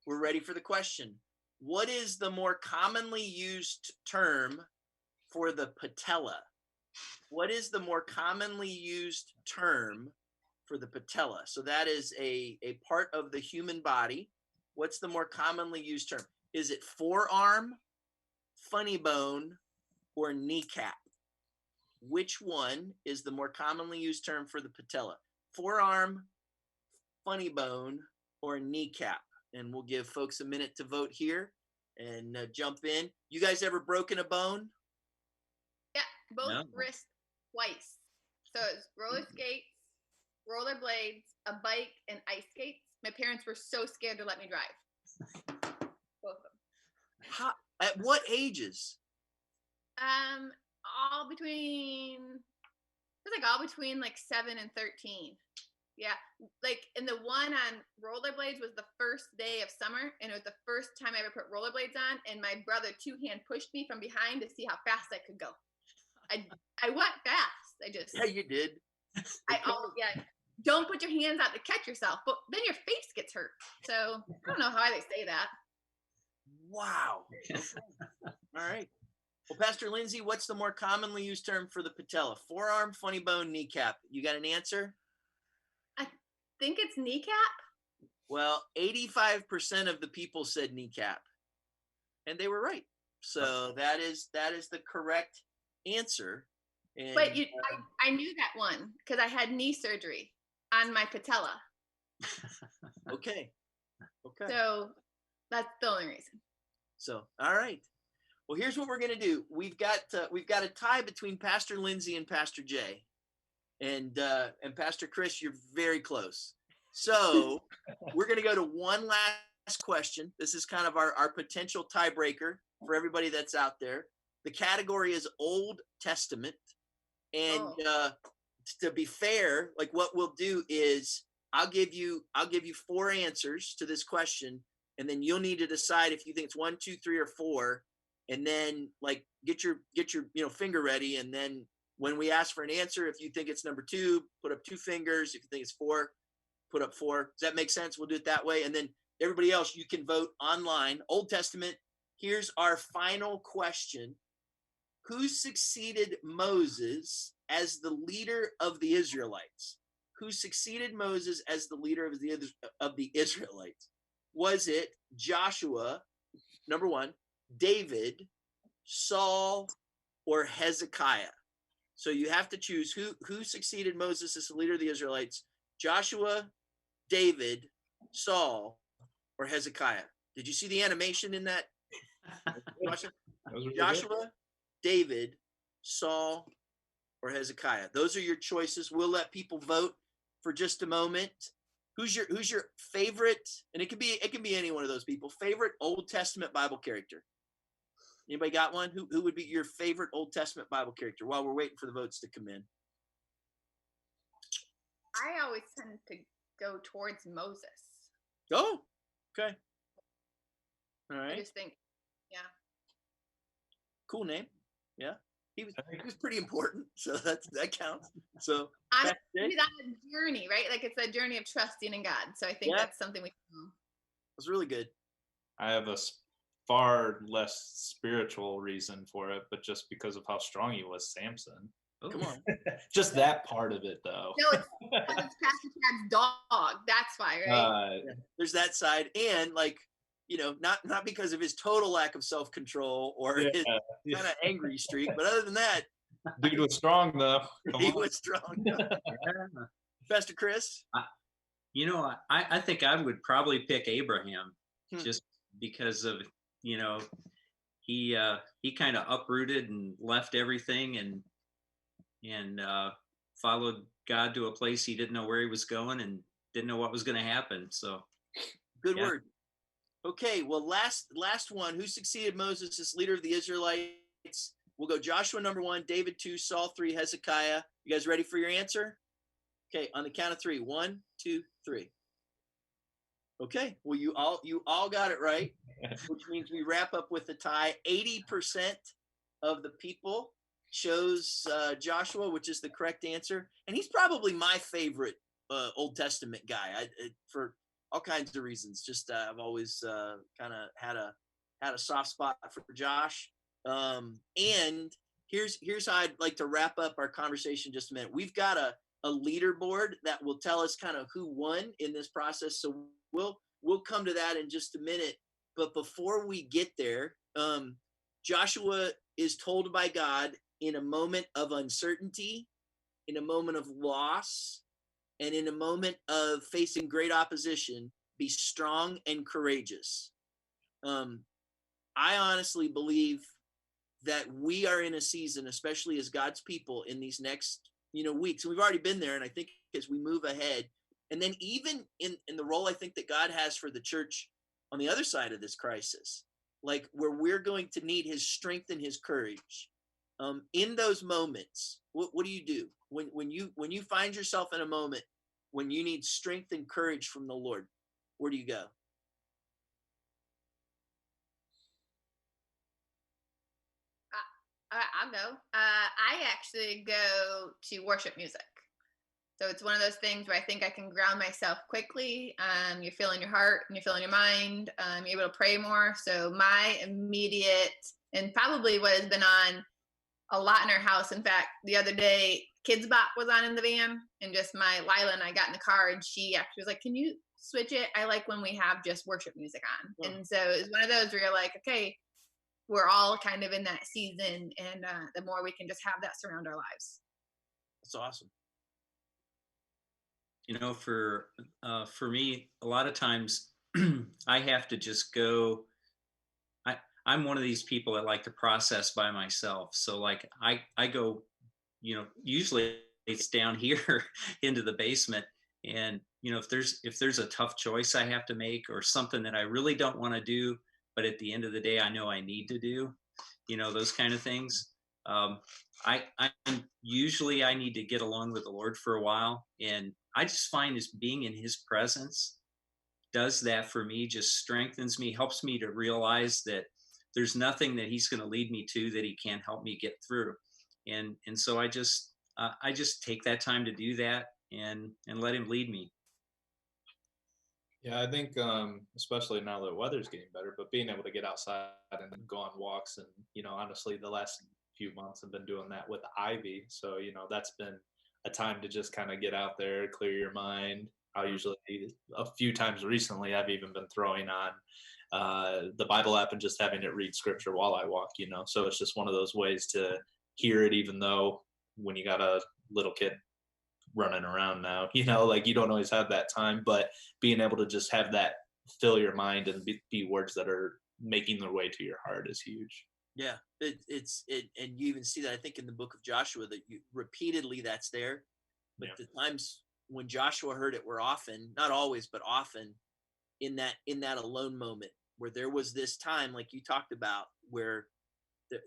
we're ready for the question. What is the more commonly used term for the patella? What is the more commonly used term for the patella? So that is a part of the human body. What's the more commonly used term? Is it forearm, funny bone, or kneecap? Which one is the more commonly used term for the patella? Forearm, funny bone, or kneecap? And we'll give folks a minute to vote here and jump in. You guys ever broken a bone? Yeah, both No. wrists twice. So it's roller skates, roller blades, a bike, and ice skates. My parents were so scared to let me drive. Both of them. How, at what ages? All between. It was like all between like 7 and 13. Yeah, like, and the one on rollerblades was the first day of summer, and it was the first time I ever put rollerblades on. And my brother two-hand pushed me from behind to see how fast I could go. I went fast. Yeah, you did. Don't put your hands out to catch yourself, but then your face gets hurt. So I don't know how they say that. Wow. All right. Well, Pastor Lindsay, what's the more commonly used term for the patella? Forearm, funny bone, kneecap. You got an answer? I think it's kneecap. Well, 85% of the people said kneecap, and they were right. So that is the correct answer. And, But I knew that one because I had knee surgery on my patella. okay. So that's the only reason. So all right. Well, here's what we're gonna do. We've got a tie between Pastor Lindsay and Pastor Jay, and Pastor Chris. You're very close. So we're gonna go to one last question. This is kind of our potential tiebreaker for everybody that's out there. The category is Old Testament, and to be fair, like what we'll do is I'll give you 4 answers to this question, and then you'll need to decide if you think it's 1, 2, 3, or 4, and then like get your finger ready, and then when we ask for an answer, if you think it's number 2, put up 2 fingers. If you think it's 4, put up 4. Does that make sense? We'll do it that way, and then everybody else, you can vote online. Old Testament. Here's our final question. Who succeeded Moses as the leader of the Israelites? Who succeeded Moses as the leader of the Israelites? Was it Joshua, number 1, David, Saul, or Hezekiah? So you have to choose who succeeded Moses as the leader of the Israelites: Joshua, David, Saul, or Hezekiah. Did you see the animation in that question? Joshua, David, Saul, or Hezekiah. Those are your choices. We'll let people vote for just a moment. Who's your favorite? And it can be any one of those people. Favorite Old Testament Bible character. Anybody got one? Who would be your favorite Old Testament Bible character? While we're waiting for the votes to come in. I always tend to go towards Moses. Oh, okay. All right. I just think, yeah. Cool name. Yeah. He was pretty important, so that counts. So he's on a journey, right? Like it's a journey of trusting in God. So I think that's something we can do. It was really good. I have a far less spiritual reason for it, but just because of how strong he was, Samson. Oh. Come on. Just that part of it, though. No, it's Pastor Chad's dog. That's why, right? There's that side, and like, not because of his total lack of self-control or his kind of angry streak, but other than that, dude was strong though. He was strong. Pastor Chris? I think I would probably pick Abraham just because of, he kind of uprooted and left everything and followed God to a place he didn't know where he was going and didn't know what was going to happen. So good word. Okay, well, last one. Who succeeded Moses as leader of the Israelites? We'll go Joshua number 1, David 2, Saul 3, Hezekiah. You guys ready for your answer? Okay, on the count of 3. 1, 2, 3. Okay, well, you all got it right, which means we wrap up with a tie. 80% of the people chose Joshua, which is the correct answer, and he's probably my favorite Old Testament guy for all kinds of reasons. Just I've always kind of had a had a soft spot for Josh. And here's how I'd like to wrap up our conversation just a minute. We've got a leaderboard that will tell us kind of who won in this process. So we'll come to that in just a minute. But before we get there, Joshua is told by God in a moment of uncertainty, in a moment of loss, and in a moment of facing great opposition, be strong and courageous. I honestly believe that we are in a season, especially as God's people, in these next weeks. And we've already been there, and I think as we move ahead, and then even in the role I think that God has for the church on the other side of this crisis, like where we're going to need his strength and his courage. In those moments, what do you do when you find yourself in a moment when you need strength and courage from the Lord? Where do you go? I'll go. I actually go to worship music. So it's one of those things where I think I can ground myself quickly. You're feeling your heart and you're feeling your mind. You're able to pray more. So my immediate, and probably what has been on a lot in our house. In fact, the other day, Kids Bop was on in the van, and just my Lila and I got in the car, and she actually was like, "Can you switch it? I like when we have just worship music on." Oh. And so it's one of those where you're like, okay, we're all kind of in that season, and the more we can just have that surround our lives. That's awesome. For me, a lot of times I have to just go. I'm one of these people that like to process by myself. So like I go, usually it's down here into the basement, and if there's a tough choice I have to make, or something that I really don't want to do, but at the end of the day I know I need to do, those kind of things. I usually I need to get along with the Lord for a while, and I just find this being in his presence does that for me, just strengthens me, helps me to realize that there's nothing that he's going to lead me to that he can't help me get through. And so I just take that time to do that and let him lead me. Yeah, I think especially now that the weather's getting better, but being able to get outside and go on walks, and honestly the last few months I've been doing that with Ivy. So that's been a time to just kind of get out there, clear your mind. I'll usually, a few times recently, I've even been throwing on the Bible app and just having it read scripture while I walk, so it's just one of those ways to hear it, even though when you got a little kid running around now, like you don't always have that time, but being able to just have that fill your mind and be words that are making their way to your heart is huge. Yeah, it's and you even see that I think in the book of Joshua that you repeatedly that's there, but the times when Joshua heard it were often, not always, but often in that alone moment where there was this time like you talked about where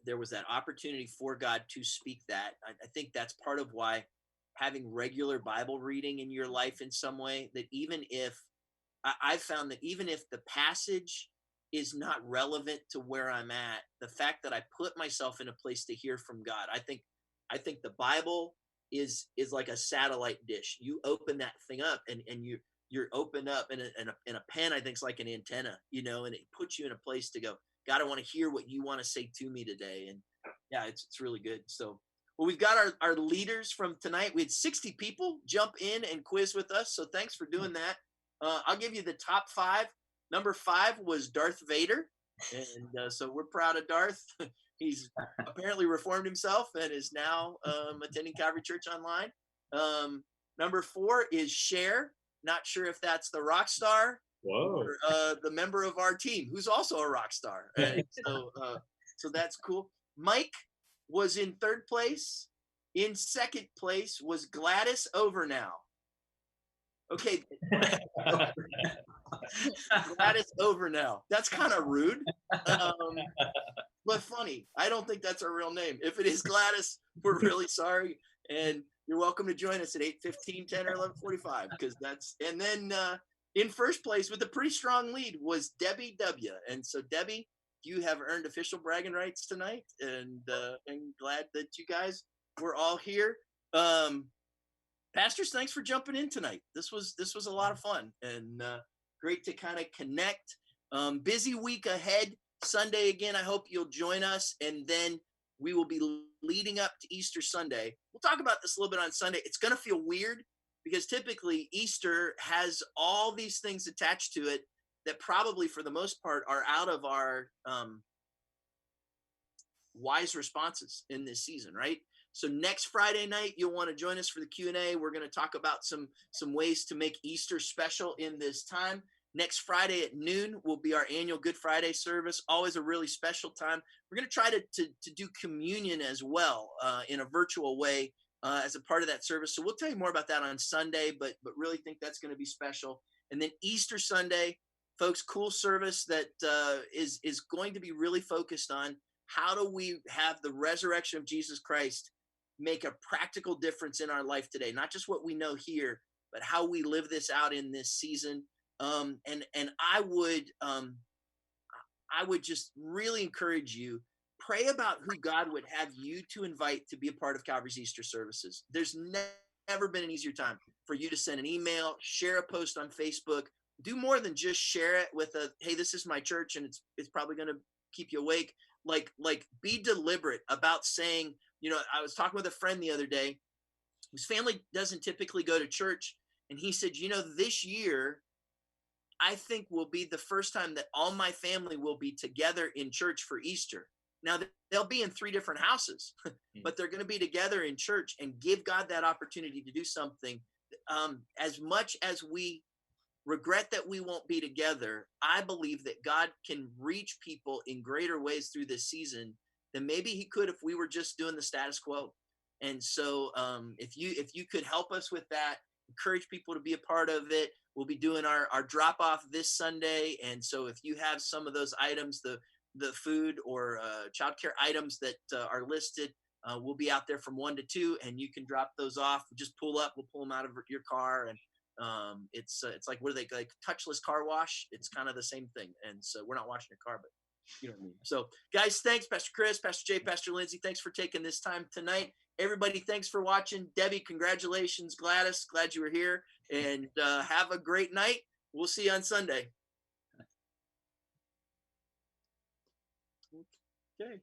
there was that opportunity for God to speak that. I think that's part of why having regular Bible reading in your life in some way, that even if I've found that even if the passage is not relevant to where I'm at, the fact that I put myself in a place to hear from God, I think the Bible is like a satellite dish. You open that thing up and you're open up, and a pen I think is like an antenna, and it puts you in a place to go, God, I want to hear what you want to say to me today. And yeah, it's really good. So, well, we've got our leaders from tonight. We had 60 people jump in and quiz with us. So thanks for doing that. I'll give you the top 5. Number 5 was Darth Vader. And so we're proud of Darth. He's apparently reformed himself and is now attending Calvary Church Online. Number 4 is Cher. Not sure if that's the rock star. Whoa. Or the member of our team who's also a rock star. So that's cool. Mike was in 3rd place. In 2nd place was Gladys Overnow. Okay. Gladys Overnow. That's kind of rude. But funny. I don't think that's her real name. If it is Gladys, we're really sorry. And you're welcome to join us at 8:15, 10, or 11:45, because that's, and then in 1st place with a pretty strong lead was Debbie W. And so Debbie, you have earned official bragging rights tonight, and glad that you guys were all here. Pastors, thanks for jumping in tonight. This was a lot of fun, and great to kind of connect. Busy week ahead. Sunday again, I hope you'll join us. And then we will be leading up to Easter Sunday. We'll talk about this a little bit on Sunday. It's going to feel weird because typically Easter has all these things attached to it that probably for the most part are out of our wise responses in this season, right? So next Friday night, you'll want to join us for the Q&A. We're going to talk about some ways to make Easter special in this time. Next Friday at noon will be our annual Good Friday service, always a really special time. We're going to try to do communion as well in a virtual way as a part of that service. So we'll tell you more about that on Sunday, but really think that's going to be special. And then Easter Sunday, folks, cool service that is going to be really focused on how do we have the resurrection of Jesus Christ make a practical difference in our life today, not just what we know here, but how we live this out in this season. And I would just really encourage you, pray about who God would have you to invite to be a part of Calvary's Easter services. There's never been an easier time for you to send an email, share a post on Facebook, do more than just share it with hey, this is my church and it's probably going to keep you awake. Like be deliberate about saying, I was talking with a friend the other day whose family doesn't typically go to church. And he said, this year, I think will be the first time that all my family will be together in church for Easter. Now, they'll be in 3 different houses, but they're going to be together in church and give God that opportunity to do something. As much as we regret that we won't be together, I believe that God can reach people in greater ways through this season than maybe he could if we were just doing the status quo. And so if you could help us with that, encourage people to be a part of it. We'll be doing our drop off this Sunday. And so if you have some of those items, the food or childcare items that are listed, we'll be out there from 1 to 2 and you can drop those off. Just pull up, we'll pull them out of your car. And it's like, what are they, like touchless car wash? It's kind of the same thing. And so we're not washing your car, but you know what I mean? So guys, thanks, Pastor Chris, Pastor Jay, Pastor Lindsay. Thanks for taking this time tonight. Everybody, thanks for watching. Debbie, congratulations. Gladys, glad you were here. And have a great night. We'll see you on Sunday. Okay.